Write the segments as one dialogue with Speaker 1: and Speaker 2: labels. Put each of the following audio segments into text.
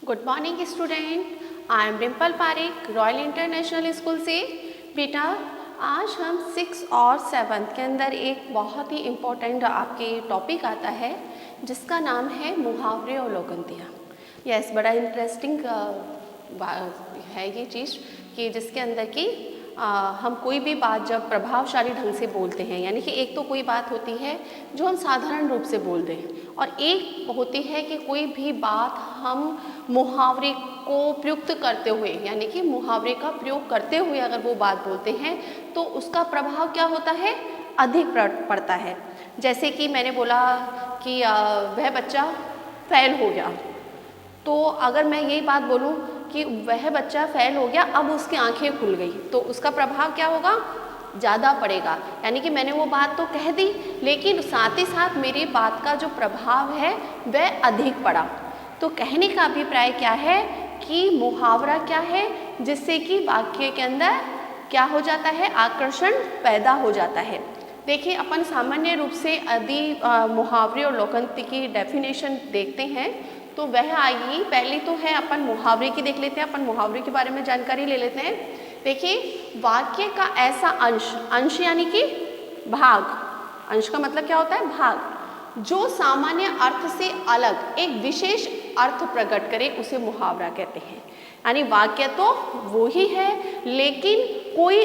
Speaker 1: Good morning student, I am Dimple Pareek, Royal International School से। बेटा आज हम 6 और 7 के अंदर एक बहुत ही इम्पोर्टेंट आपके टॉपिक आता है जिसका नाम है मुहावरे और लोकंतियाँ। यस, बड़ा इंटरेस्टिंग है ये चीज़ कि जिसके अंदर कि हम कोई भी बात जब प्रभावशाली ढंग से बोलते हैं, यानी कि एक तो कोई बात होती है जो हम साधारण रूप से बोल दें और एक होती है कि कोई भी बात हम मुहावरे को प्रयुक्त करते हुए, यानी कि मुहावरे का प्रयोग करते हुए अगर वो बात बोलते हैं तो उसका प्रभाव क्या होता है, अधिक पड़ता है। जैसे कि मैंने बोला कि वह बच्चा फेल हो गया, तो अगर मैं यही बात बोलूं कि वह बच्चा फेल हो गया, अब उसकी आंखें खुल गई, तो उसका प्रभाव क्या होगा, ज़्यादा पड़ेगा। यानी कि मैंने वो बात तो कह दी लेकिन साथ ही साथ मेरी बात का जो प्रभाव है वह अधिक पड़ा। तो कहने का अभिप्राय क्या है कि मुहावरा क्या है, जिससे कि वाक्य के अंदर क्या हो जाता है, आकर्षण पैदा हो जाता है। देखिए, अपन सामान्य रूप से यदि मुहावरे और लोकंती की डेफिनेशन देखते हैं तो वह आएगी, पहली तो है अपन मुहावरे की देख लेते हैं, अपन मुहावरे के बारे में जानकारी ले लेते हैं। देखिए, वाक्य का ऐसा अंश यानी कि भाग, अंश का मतलब क्या होता है, भाग, जो सामान्य अर्थ से अलग एक विशेष अर्थ प्रकट करे उसे मुहावरा कहते हैं। यानी वाक्य तो वो ही है लेकिन कोई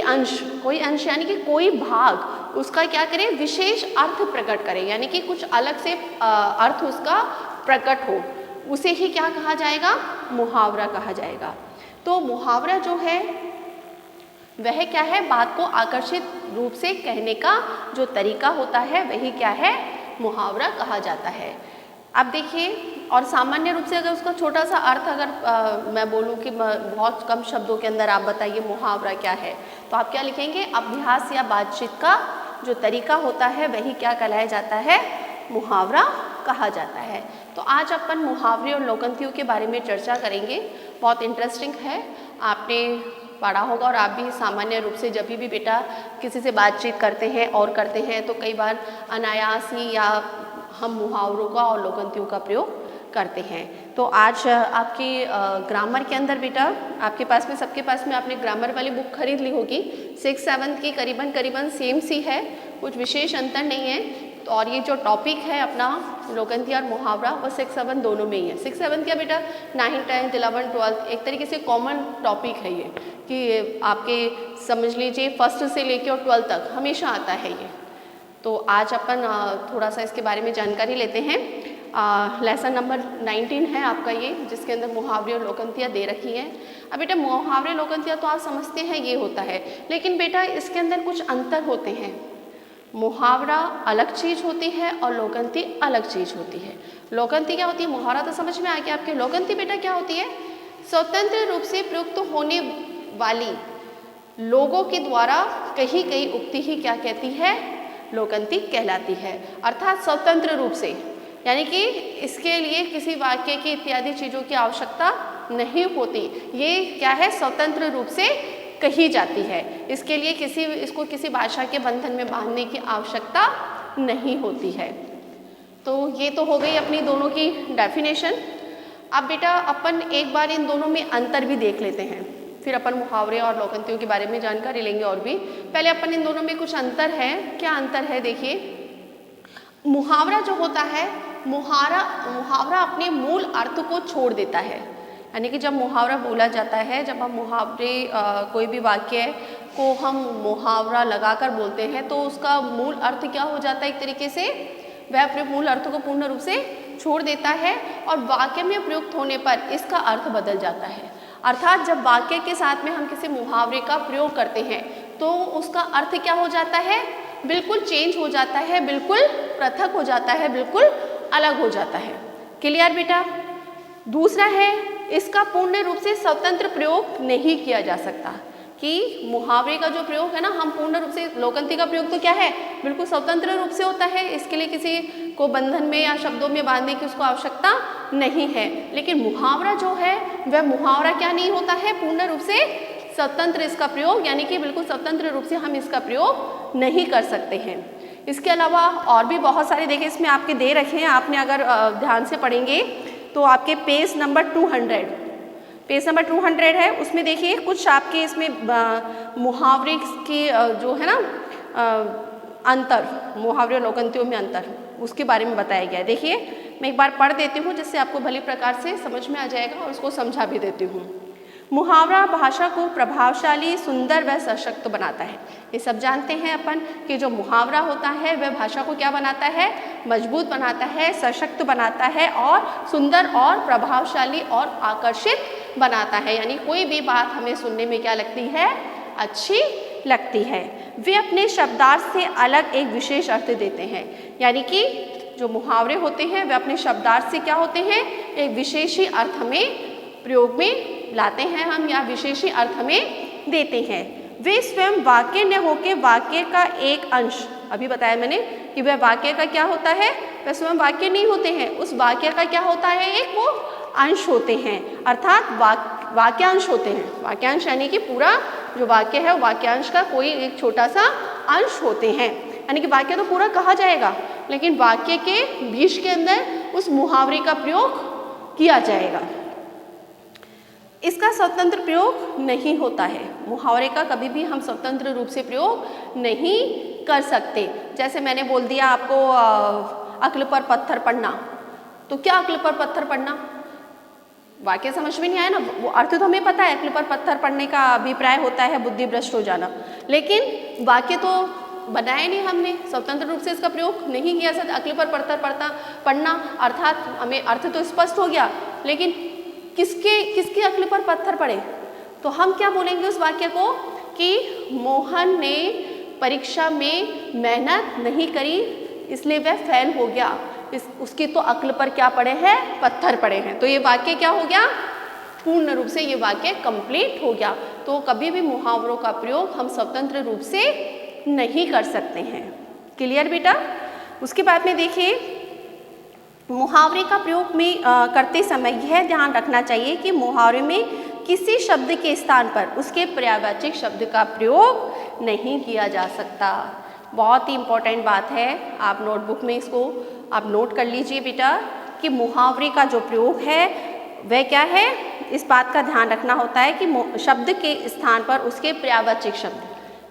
Speaker 1: अंश यानी कि कोई भाग उसका क्या करे, विशेष अर्थ प्रकट करे, यानी कि कुछ अलग से अर्थ उसका प्रकट हो, उसे ही क्या कहा जाएगा, मुहावरा कहा जाएगा। तो मुहावरा जो है वह क्या है, बात को आकर्षित रूप से कहने का जो तरीका होता है वही क्या है, मुहावरा कहा जाता है। अब देखिए, और सामान्य रूप से अगर उसका छोटा सा अर्थ अगर मैं बोलूँ कि बहुत कम शब्दों के अंदर आप बताइए मुहावरा क्या है, तो आप क्या लिखेंगे, अभ्यास या बातचीत का जो तरीका होता है वही क्या कहलाया जाता है, मुहावरा कहा जाता है। तो आज अपन मुहावरे और लोकंतियों के बारे में चर्चा करेंगे, बहुत इंटरेस्टिंग है। आपने पढ़ा होगा और आप भी सामान्य रूप से जब भी बेटा किसी से बातचीत करते हैं तो कई बार अनायास ही या हम मुहावरों का और लोकंतियों का प्रयोग करते हैं। तो आज आपकी ग्रामर के अंदर बेटा आपके पास में, सबके पास में आपने ग्रामर वाली बुक खरीद ली होगी। 6-7 की करीबन सेम सी है, कुछ विशेष अंतर नहीं है। तो और ये जो टॉपिक है अपना लोकंतिया और मुहावरा वो 6-7 दोनों में ही है। 6-7 क्या बेटा, 9, 10, 11, 12 एक तरीके से कॉमन टॉपिक है ये, कि आपके समझ लीजिए फर्स्ट से लेके और 12 तक हमेशा आता है ये। तो आज अपन थोड़ा सा इसके बारे में जानकारी लेते हैं। लेसन नंबर 19 है आपका ये, जिसके अंदर मुहावरे और लोकंतियाँ दे रखी हैं। अब बेटा मुहावरे लोकंतियाँ तो आप समझते हैं ये होता है, लेकिन बेटा इसके अंदर कुछ अंतर होते हैं। मुहावरा अलग चीज़ होती है और लोकंती अलग चीज़ होती है। लोकंती क्या होती है, मुहावरा तो समझ में आ गया आपके। लोकंती बेटा क्या होती है, स्वतंत्र रूप से प्रयुक्त होने वाली लोगों के द्वारा कही गई उक्ति ही क्या कहती है, लोकंती कहलाती है। अर्थात स्वतंत्र रूप से, यानी कि इसके लिए किसी वाक्य की इत्यादि चीज़ों की आवश्यकता नहीं होती, ये क्या है, स्वतंत्र रूप से कही जाती है। इसके लिए इसको किसी भाषा के बंधन में बांधने की आवश्यकता नहीं होती है। तो ये तो हो गई अपनी दोनों की डेफिनेशन। अब बेटा अपन एक बार इन दोनों में अंतर भी देख लेते हैं, फिर अपन मुहावरे और लोकंतियों के बारे में जानकारी लेंगे। और भी पहले अपन इन दोनों में कुछ अंतर है। क्या अंतर है, देखिए, मुहावरा जो होता है, मुहावरा अपने मूल अर्थ को छोड़ देता है। यानी कि जब मुहावरा बोला जाता है, जब हम मुहावरे कोई भी वाक्य को हम मुहावरा लगाकर बोलते हैं तो उसका मूल अर्थ क्या हो जाता है, एक तरीके से वह अपने मूल अर्थ को पूर्ण रूप से छोड़ देता है और वाक्य में प्रयुक्त होने पर इसका अर्थ बदल जाता है। अर्थात जब वाक्य के साथ में हम किसी मुहावरे का प्रयोग करते हैं तो उसका अर्थ क्या हो जाता है, बिल्कुल चेंज हो जाता है, बिल्कुल पृथक हो जाता है, बिल्कुल अलग हो जाता है। क्लियर बेटा। दूसरा है, इसका पूर्ण रूप से स्वतंत्र प्रयोग नहीं किया जा सकता, कि मुहावरे का जो प्रयोग है ना, हम पूर्ण रूप से, लोकंती का प्रयोग तो क्या है, बिल्कुल स्वतंत्र रूप से होता है, इसके लिए किसी को बंधन में या शब्दों में बांधने की उसको आवश्यकता नहीं है। लेकिन मुहावरा जो है वह मुहावरा क्या नहीं होता है, पूर्ण रूप से स्वतंत्र इसका प्रयोग, यानी कि बिल्कुल स्वतंत्र रूप से हम इसका प्रयोग नहीं कर सकते हैं। इसके अलावा और भी बहुत सारे देखिए इसमें आपके दे रखे हैं, आपने अगर ध्यान से पढ़ेंगे तो आपके पेज नंबर 200 है, उसमें देखिए कुछ आपके इसमें मुहावरे के जो है ना अंतर, मुहावरे और लोकंतियों में अंतर, उसके बारे में बताया गया है। देखिए मैं एक बार पढ़ देती हूँ जिससे आपको भली प्रकार से समझ में आ जाएगा और उसको समझा भी देती हूँ। मुहावरा भाषा को प्रभावशाली, सुंदर व सशक्त बनाता है। ये सब जानते हैं अपन कि जो मुहावरा होता है वह भाषा को क्या बनाता है, मजबूत बनाता है, सशक्त बनाता है और सुंदर और प्रभावशाली और आकर्षित बनाता है। यानी कोई भी बात हमें सुनने में क्या लगती है, अच्छी लगती है। वे अपने शब्दार्थ से अलग एक विशेष अर्थ देते हैं। यानी कि जो मुहावरे होते हैं वे अपने शब्दार्थ से क्या होते हैं, एक विशेषी अर्थ में प्रयोग में लाते हैं हम, या विशेषी अर्थ में देते हैं। वे स्वयं वाक्य न होकर वाक्य का एक अंश, अभी बताया मैंने कि वह वाक्य का क्या होता है, वह स्वयं वाक्य नहीं होते हैं, उस वाक्य का क्या होता है, एक वो अंश होते हैं, अर्थात वाक्यांश होते हैं। वाक्यांश यानी कि पूरा जो वाक्य है वाक्यांश का कोई एक छोटा सा अंश होते हैं। यानी कि वाक्य तो पूरा कहा जाएगा लेकिन वाक्य के बीच के अंदर उस मुहावरे का प्रयोग किया जाएगा। इसका स्वतंत्र प्रयोग नहीं होता है। मुहावरे का कभी भी हम स्वतंत्र रूप से प्रयोग नहीं कर सकते। जैसे मैंने बोल दिया आपको अक्ल पर पत्थर पड़ना, तो क्या अक्ल पर पत्थर पड़ना, वाक्य समझ में नहीं आया ना, वो अर्थ तो हमें पता है, अक्ल पर पत्थर पड़ने का अभिप्राय होता है बुद्धि भ्रष्ट हो जाना, लेकिन वाक्य तो बनाया नहीं हमने, स्वतंत्र रूप से इसका प्रयोग नहीं किया सकता। अक्ल पर पत्थर पड़ना अर्थात हमें अर्थ तो स्पष्ट हो गया, लेकिन किसके अक्ल पर पत्थर पड़े, तो हम क्या बोलेंगे उस वाक्य को कि मोहन ने परीक्षा में मेहनत नहीं करी इसलिए वह फेल हो गया, उसकी तो अक्ल पर क्या पड़े हैं, पत्थर पड़े हैं। तो ये वाक्य क्या हो गया, पूर्ण रूप से ये वाक्य कंप्लीट हो गया। तो कभी भी मुहावरों का प्रयोग हम स्वतंत्र रूप से नहीं कर सकते हैं। क्लियर बेटा। उसके बाद में देखिए मुहावरे का प्रयोग में करते समय यह ध्यान रखना चाहिए कि मुहावरे में किसी शब्द के स्थान पर उसके पर्यायवाची शब्द का प्रयोग नहीं किया जा सकता। बहुत ही इम्पोर्टेंट बात है, आप नोटबुक में इसको आप नोट कर लीजिए बेटा कि मुहावरे का जो प्रयोग है वह क्या है, इस बात का ध्यान रखना होता है कि शब्द के स्थान पर उसके पर्यायवाची शब्द,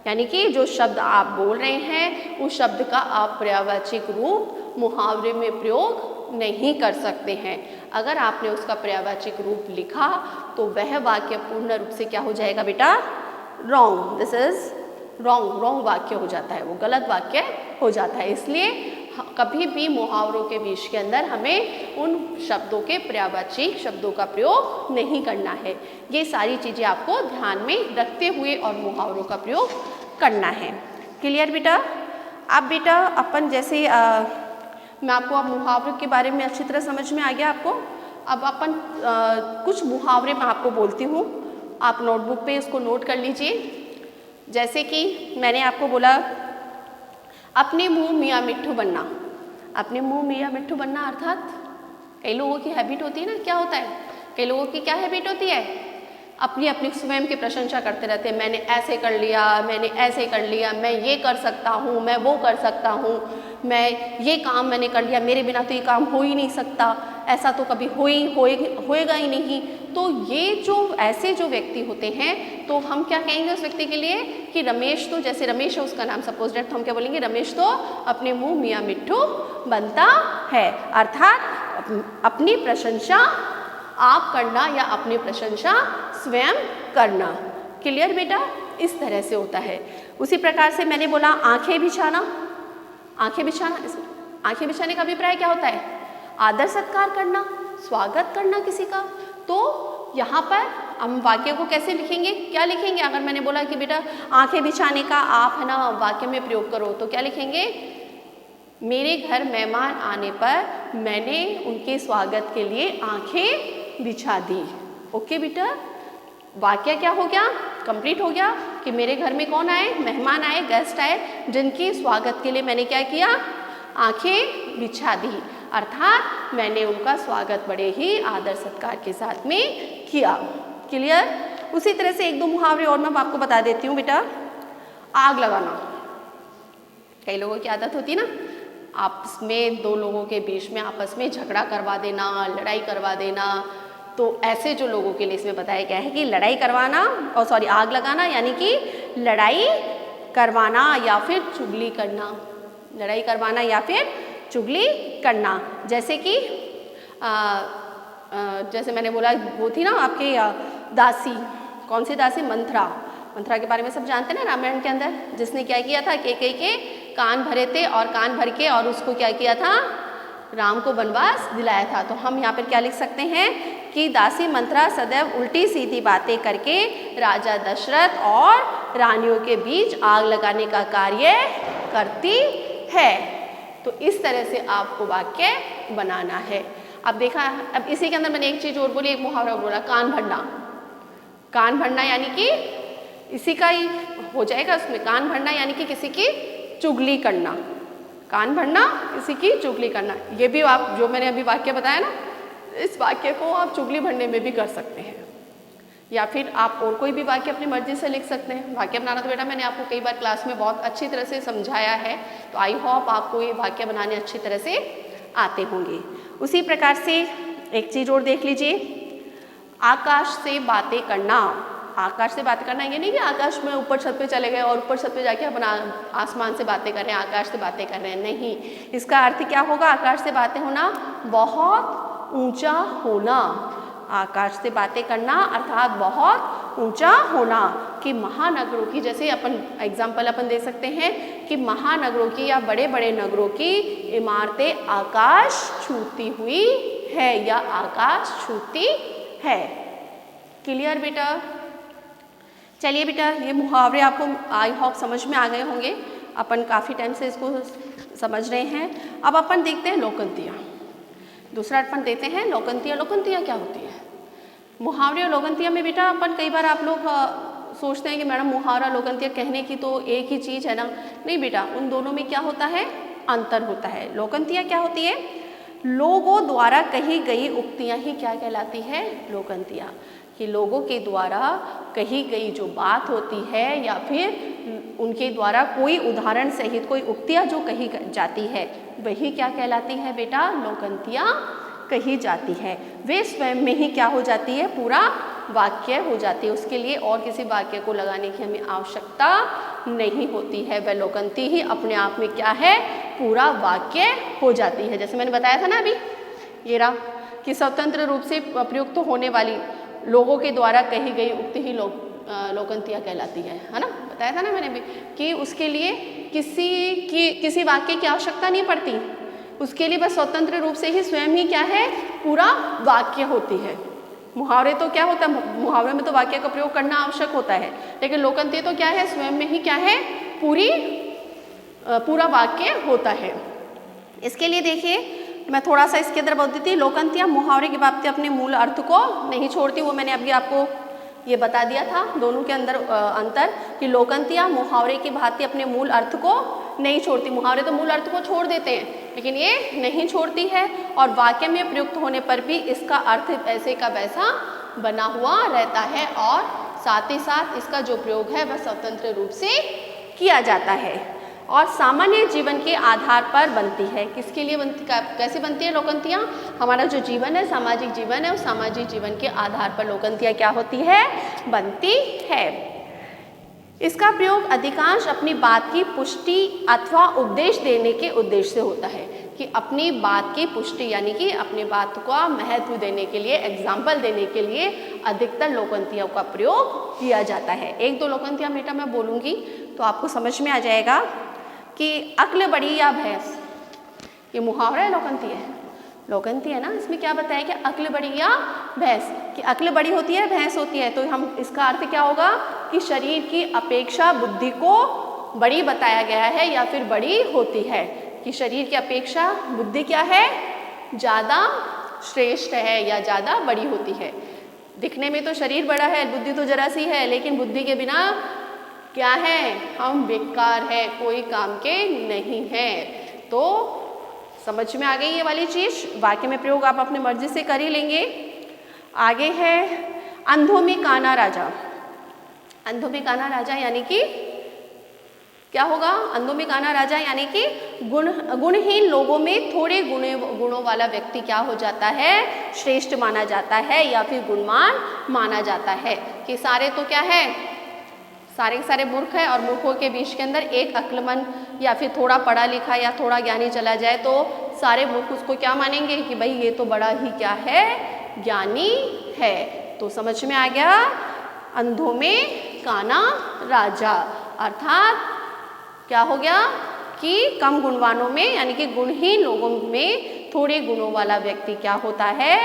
Speaker 1: यानी कि जो शब्द आप बोल रहे हैं उस शब्द का आप पर्यायवाचिक रूप मुहावरे में प्रयोग नहीं कर सकते हैं। अगर आपने उसका पर्यायवाचिक रूप लिखा तो वह वाक्य पूर्ण रूप से क्या हो जाएगा बेटा, रॉन्ग, दिस इज रॉन्ग वाक्य हो जाता है, वो गलत वाक्य हो जाता है। इसलिए कभी भी मुहावरों के बीच के अंदर हमें उन शब्दों के पर्यायवाची शब्दों का प्रयोग नहीं करना है। ये सारी चीज़ें आपको ध्यान में रखते हुए और मुहावरों का प्रयोग करना है। क्लियर बेटा। अब बेटा अपन जैसे मैं आपको अब मुहावरों के बारे में अच्छी तरह समझ में आ गया आपको। अब अपन कुछ मुहावरे मैं आपको बोलती हूँ, आप नोटबुक पे इसको नोट कर लीजिए। जैसे कि मैंने आपको बोला अपने मुंह मियाँ मिट्ठू बनना। अपने मुंह मियाँ मिट्ठू बनना अर्थात कई लोगों की हैबिट होती है ना, क्या होता है, कई लोगों की क्या हैबिट होती है, अपनी स्वयं की प्रशंसा करते रहते हैं। मैंने ऐसे कर लिया, मैंने ऐसे कर लिया, मैं ये कर सकता हूँ, मैं वो कर सकता हूँ, मैं ये काम मैंने कर लिया, मेरे बिना तो ये काम हो ही नहीं सकता, ऐसा तो कभी होएगा ही नहीं। तो ये जो ऐसे जो व्यक्ति होते हैं तो हम क्या कहेंगे उस व्यक्ति के लिए कि रमेश तो, जैसे रमेश है उसका नाम सपोज दैट, तो हम क्या बोलेंगे, रमेश तो अपने मुँह मियाँ मिट्ठू बनता है। अर्थात अपनी प्रशंसा आप करना या अपनी प्रशंसा स्वयं करना। क्लियर बेटा, इस तरह से होता है। उसी प्रकार से मैंने बोला आंखें बिछाना। आंखें बिछाने का अभिप्राय क्या होता है, आदर सत्कार करना, स्वागत करना किसी का। तो यहाँ पर हम वाक्य को कैसे लिखेंगे, क्या लिखेंगे, अगर मैंने बोला कि बेटा आंखें बिछाने का आप है ना वाक्य में प्रयोग करो, तो क्या लिखेंगे, मेरे घर मेहमान आने पर मैंने उनके स्वागत के लिए आंखें बिछा दी। ओके बेटा, वाक्य क्या हो गया, कंप्लीट हो गया कि मेरे घर में कौन आए, मेहमान आए, गेस्ट आए, जिनके स्वागत के लिए मैंने क्या किया, आंखें बिछा दी। अर्थात मैंने उनका स्वागत बड़े ही आदर सत्कार के साथ में किया। क्लियर। उसी तरह से एक दो मुहावरे और मैं आपको बता देती हूँ बेटा। आग लगाना, कई लोगों की आदत होती है ना, आपस में दो लोगों के बीच में आपस में झगड़ा करवा देना, लड़ाई करवा देना। तो ऐसे जो लोगों के लिए इसमें बताया गया है कि लड़ाई करवाना और सॉरी आग लगाना यानी कि लड़ाई करवाना या फिर चुगली करना, लड़ाई करवाना या फिर चुगली करना। जैसे कि जैसे मैंने बोला वो थी ना आपके दासी, कौन सी दासी? मंथरा। मंथरा के बारे में सब जानते हैं ना रामायण के अंदर, जिसने क्या किया था, कैकेयी के कान भरे थे और कान भर के और उसको क्या किया था, राम को वनवास दिलाया था। तो हम यहाँ पर क्या लिख सकते हैं कि दासी मंथरा सदैव उल्टी सीधी बातें करके राजा दशरथ और रानियों के बीच आग लगाने का कार्य करती है। तो इस तरह से आपको वाक्य बनाना है। अब देखा, अब इसी के अंदर मैंने एक चीज़ और बोली, एक मुहावरा बोला, कान भरना। कान भरना यानी कि इसी का ही हो जाएगा उसमें, कान भरना यानी कि किसी की चुगली करना, कान भरना किसी की चुगली करना। ये भी आप जो मैंने अभी वाक्य बताया ना, इस वाक्य को आप चुगली भरने में भी कर सकते हैं, या फिर आप और कोई भी वाक्य अपनी मर्जी से लिख सकते हैं। वाक्य बनाना तो बेटा मैंने आपको कई बार क्लास में बहुत अच्छी तरह से समझाया है, तो आई होप आपको ये वाक्य बनाने अच्छी तरह से आते होंगे। उसी प्रकार से एक चीज़ और देख लीजिए, आकाश से बातें करना। आकाश से बातें करना ये नहीं कि आकाश में ऊपर छत पे चले गए और ऊपर छत पे जाके अपना आसमान से बातें कर रहे हैं, आकाश से बातें कर रहे हैं, नहीं। इसका अर्थ क्या होगा? आकाश से बातें होना, बहुत ऊंचा होना। आकाश से बातें करना अर्थात बहुत ऊंचा होना। कि महानगरों की, जैसे अपन एग्जाम्पल अपन दे सकते हैं कि महानगरों की या बड़े बड़े नगरों की इमारतें आकाश छूती हुई है या आकाश छूती है। क्लियर बेटा? चलिए बेटा, ये मुहावरे आपको आई होप समझ में आ गए होंगे, अपन काफ़ी टाइम से इसको समझ रहे हैं। अब अपन देखते हैं लोकंतियाँ। दूसरा अपन देते हैं लोकंतियाँ। लोकंतियाँ क्या होती है? मुहावरे और लोकंतियाँ में बेटा अपन कई बार आप लोग सोचते हैं कि मैडम मुहावरा लोकंतियाँ कहने की तो एक ही चीज़ है ना। नहीं बेटा, उन दोनों में क्या होता है? अंतर होता है। लोकंतियाँ क्या होती है? लोगों द्वारा कही गई उक्तियाँ ही क्या कहलाती है? लोकंतियाँ। कि लोगों के द्वारा कही गई जो बात होती है या फिर उनके द्वारा कोई उदाहरण सहित कोई उक्तियाँ जो कही जाती है, वही क्या कहलाती है बेटा? लोकंतियाँ कही जाती है। वे स्वयं में ही क्या हो जाती है? पूरा वाक्य हो जाती है। उसके लिए और किसी वाक्य को लगाने की हमें आवश्यकता नहीं होती है। वह लोकंती ही अपने आप में क्या है? पूरा वाक्य हो जाती है। जैसे मैंने बताया था ना अभी ये रहा कि स्वतंत्र रूप से प्रयुक्त होने वाली लोगों के द्वारा कही गई उक्ति ही लोकंतियाँ कहलाती है ना। बताया था ना मैंने भी कि उसके लिए किसी वाक्य की आवश्यकता नहीं पड़ती, उसके लिए बस स्वतंत्र रूप से ही स्वयं ही क्या है? पूरा वाक्य होती है। मुहावरे तो क्या होता है? मुहावरे में तो वाक्य का प्रयोग करना आवश्यक होता है, लेकिन लोकंतिय तो क्या है? स्वयं में ही क्या है? पूरा वाक्य होता है। इसके लिए देखिए मैं थोड़ा सा इसके अंदर बोल देती हूँ, लोकंतियाँ मुहावरे की बाबत अपने मूल अर्थ को नहीं छोड़ती। वो मैंने अभी आपको ये बता दिया था दोनों के अंदर अंतर कि लोकंतियाँ मुहावरे की भांति अपने मूल अर्थ को नहीं छोड़ती। मुहावरे तो मूल अर्थ को छोड़ देते हैं, लेकिन ये नहीं छोड़ती है और वाक्य में प्रयुक्त होने पर भी इसका अर्थ ऐसे का वैसा बना हुआ रहता है और साथ ही साथ इसका जो प्रयोग है वह स्वतंत्र रूप से किया जाता है और सामान्य जीवन के आधार पर बनती है। किसके लिए बनती, कैसे बनती है लोकंतियाँ? हमारा जो जीवन है, सामाजिक जीवन है, उस सामाजिक जीवन के आधार पर लोकंतियाँ क्या होती है? बनती है। इसका प्रयोग अधिकांश अपनी बात की पुष्टि अथवा उपदेश देने के उद्देश्य से होता है कि अपनी बात की पुष्टि यानी कि अपनी बात का महत्व देने के लिए, एग्जाम्पल देने के लिए अधिकतर लोकंतियों का प्रयोग किया जाता है। एक दो लोकंतियाँ बेटा मैं बोलूँगी तो आपको समझ में आ जाएगा कि अक्ल बड़ी या भैंस, ये मुहावरा है लोकंती है? लोकंती है ना। इसमें क्या बताया कि अक्ल बड़ी या भैंस, कि अक्ल बड़ी होती है, भैंस होती है। तो हम इसका अर्थ क्या होगा कि शरीर की अपेक्षा बुद्धि को बड़ी बताया गया है या फिर बड़ी होती है, कि शरीर की अपेक्षा बुद्धि क्या है? ज़्यादा श्रेष्ठ है या ज़्यादा बड़ी होती है। दिखने में तो शरीर बड़ा है, बुद्धि तो जरा सी है, लेकिन बुद्धि के बिना क्या है? हम बेकार है, कोई काम के नहीं है। तो समझ में आ गई ये वाली चीज़। वाक्य में प्रयोग आप अपने मर्जी से कर ही लेंगे। आगे है अंधों में काना राजा। अंधों में काना राजा यानी कि क्या होगा? अंधों में काना राजा, यानी कि गुणहीन लोगों में थोड़े गुणों वाला व्यक्ति क्या हो जाता है? श्रेष्ठ माना जाता है या फिर गुणवान माना जाता है। कि सारे तो क्या है? सारे के सारे मूर्ख है, और मूर्खों के बीच के अंदर एक अक्लमंद या फिर थोड़ा पढ़ा लिखा या थोड़ा ज्ञानी चला जाए तो सारे मूर्ख उसको क्या मानेंगे कि भाई ये तो बड़ा ही क्या है? ज्ञानी है। तो समझ में आ गया? अंधों में काना राजा, अर्थात क्या हो गया कि कम गुणवानों में यानी कि गुणहीन लोगों में थोड़े गुणों वाला व्यक्ति क्या होता है?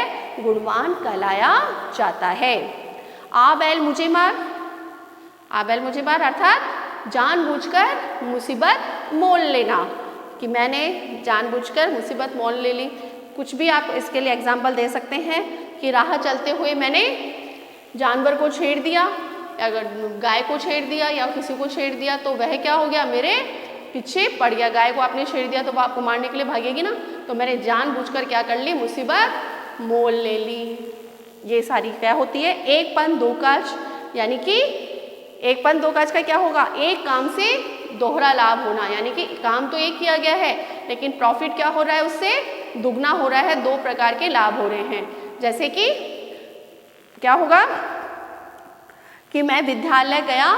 Speaker 1: गुणवान कहलाया जाता है। आ बैल मुझे मार, आ बैल मुझे मार अर्थात जानबूझकर मुसीबत मोल लेना, कि मैंने जानबूझकर मुसीबत मोल ले ली। कुछ भी आप इसके लिए एग्जाम्पल दे सकते हैं कि राह चलते हुए मैंने जानवर को छेड़ दिया, अगर गाय को छेड़ दिया या किसी को छेड़ दिया तो वह क्या हो गया? मेरे पीछे पड़ गया। गाय को आपने छेड़ दिया तो वो आपको मारने के लिए भागेगी ना, तो मैंने जानबूझकर क्या कर ली? मुसीबत मोल ले ली। ये सारी क्या होती है? एक पंथ दो काज, यानी कि एक पंथ दो काज का क्या होगा? एक काम से दोहरा लाभ होना, यानी कि काम तो एक किया गया है लेकिन प्रॉफिट क्या हो रहा है? उससे दुगना हो रहा है, दो प्रकार के लाभ हो रहे हैं। जैसे कि क्या होगा कि मैं विद्यालय गया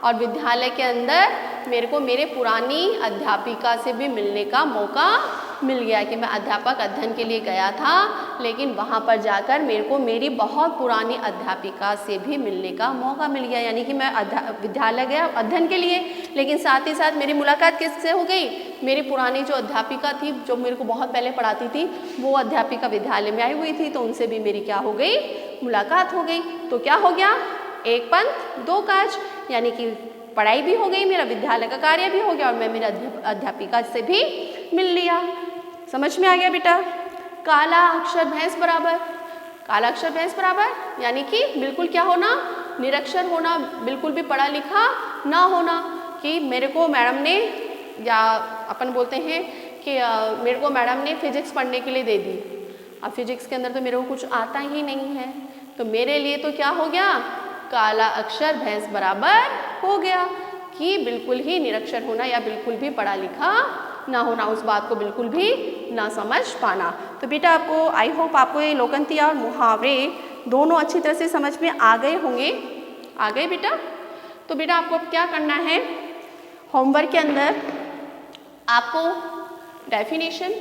Speaker 1: और विद्यालय के अंदर मेरे को मेरे पुरानी अध्यापिका से भी मिलने का मौका मिल गया, कि मैं अध्यापक अध्ययन के लिए गया था लेकिन वहाँ पर जाकर मेरे को मेरी बहुत पुरानी अध्यापिका से भी मिलने का मौका मिल गया। यानी कि मैं विद्यालय गया अध्ययन के लिए, लेकिन साथ ही साथ मेरी मुलाकात किससे हो गई? मेरी पुरानी जो अध्यापिका थी, जो मेरे को बहुत पहले पढ़ाती थी, वो अध्यापिका विद्यालय में आई हुई थी, तो उनसे भी मेरी क्या हो गई? मुलाकात हो गई। तो क्या हो गया? एक पंथ दो काज, यानी कि पढ़ाई भी हो गई, मेरा विद्यालय का कार्य भी हो गया और मैं मेरे अध्यापिका से भी मिल लिया। समझ में आ गया बेटा? काला अक्षर भैंस बराबर, काला अक्षर भैंस बराबर यानी कि बिल्कुल क्या होना? निरक्षर होना, बिल्कुल भी पढ़ा लिखा ना होना। कि मेरे को मैडम ने, या अपन बोलते हैं कि मेरे को मैडम ने फिजिक्स पढ़ने के लिए दे दी, अब फिजिक्स के अंदर तो मेरे को कुछ आता ही नहीं है, तो मेरे लिए तो क्या हो गया? काला अक्षर भैंस बराबर हो गया, कि बिल्कुल ही निरक्षर होना या बिल्कुल भी पढ़ा लिखा ना होना, उस बात को बिल्कुल भी ना समझ पाना। तो बेटा आपको, आई होप आपको ये लोकंतिया और मुहावरे दोनों अच्छी तरह से समझ में आ गए होंगे। आ गए बेटा? तो बेटा आपको अब क्या करना है, होमवर्क के अंदर आपको डेफिनेशन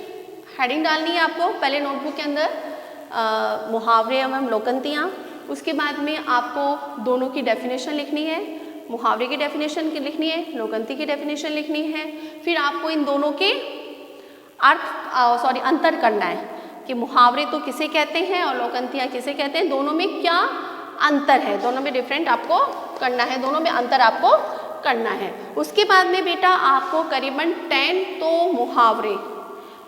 Speaker 1: हेडिंग डालनी है। आपको पहले नोटबुक के अंदर मुहावरे एवं लोकंतियाँ, उसके बाद में आपको दोनों की डेफिनेशन लिखनी है, मुहावरे की डेफिनेशन की लिखनी है, लोकंती की डेफिनेशन लिखनी है। फिर आपको इन दोनों के अंतर करना है कि मुहावरे तो किसे कहते हैं और लोकंतियाँ किसे कहते हैं, दोनों में क्या अंतर है, दोनों में डिफरेंट आपको करना है, दोनों में अंतर आपको करना है। उसके बाद में बेटा आपको करीबन 10 तो मुहावरे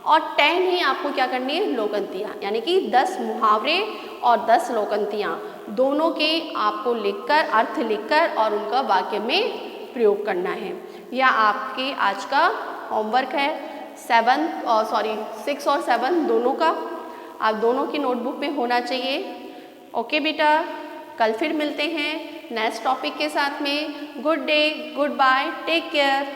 Speaker 1: और 10 ही आपको क्या करनी है? लोकंतियाँ, यानी कि 10 मुहावरे और 10 लोकंतियाँ दोनों के आपको लिखकर, अर्थ लिखकर और उनका वाक्य में प्रयोग करना है। यह आपके आज का होमवर्क है 6 और 7 दोनों का, आप दोनों की नोटबुक में होना चाहिए। ओके बेटा, कल फिर मिलते हैं नेक्स्ट टॉपिक के साथ में। Good day, goodbye, take care.